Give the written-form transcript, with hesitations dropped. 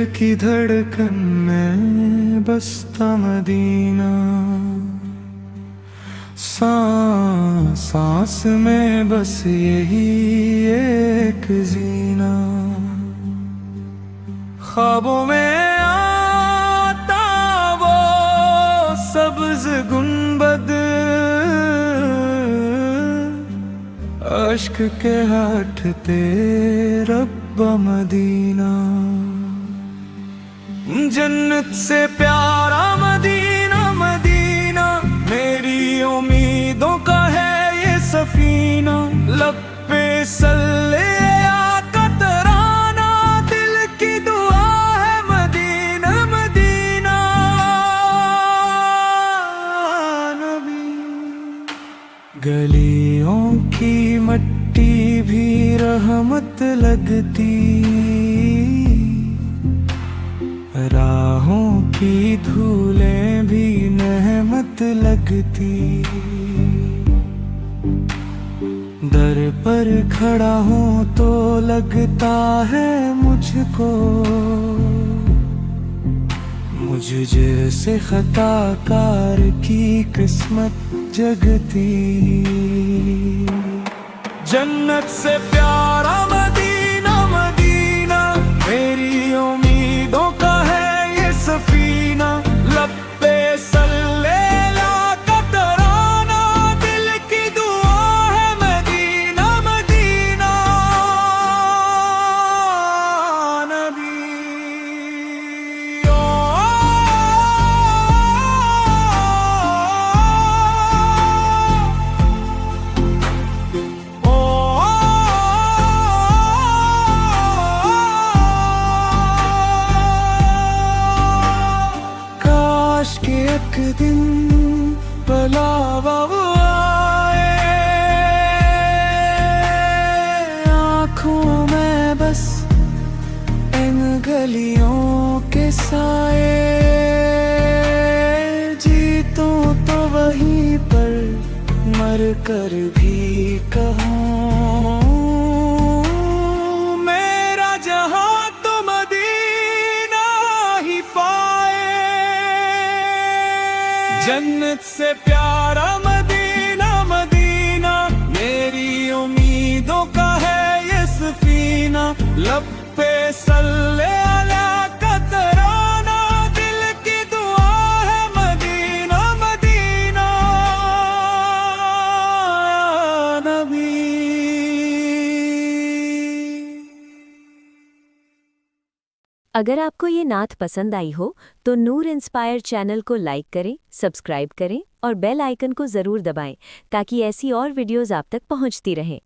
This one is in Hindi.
की धड़कन में बसता मदीना, सांस सांस में बस यही एक जीना। ख्वाबों में आता वो सब्ज गुंबद, अश्क के हटते रब्बा मदीना। जन्नत से प्यारा मदीना मदीना, मेरी उम्मीदों का है ये सफीना। लब पे सल्ले आका तराना, दिल की दुआ है मदीना मदीना नबी। गलियों की मट्टी भी रहमत लगती, राहों की धूलें भी नेमत लगती। दर पर खड़ा हूँ तो लगता है मुझको, मुझ जैसे खताकार की किस्मत जगती। जन्नत से प्यारा मदीना मदीना, मेरी उम्मीदों का है ये सफीना। लब पे सल्ले लाका तराना, दिल की दुआ है मदीना मदीना नबी। कि एक दिन बुलावा आए, आँखों में बस इन गलियों के साए। जीतूं तो वहीं पर मर कर भी कहूँ, मेरा जहाँ तो मदीना ही पाए। जन्नत से प्यारा मदीना मदीना, मेरी उम्मीदों का है ये सफीना। लब पे सल्ले अला का तराना, दिल की दुआ है मदीना मदीना नबी। अगर आपको ये नात पसंद आई हो तो नूर इंस्पायर चैनल को लाइक करें, सब्सक्राइब करें और बेल आइकन को ज़रूर दबाएं ताकि ऐसी और वीडियोज़ आप तक पहुंचती रहें।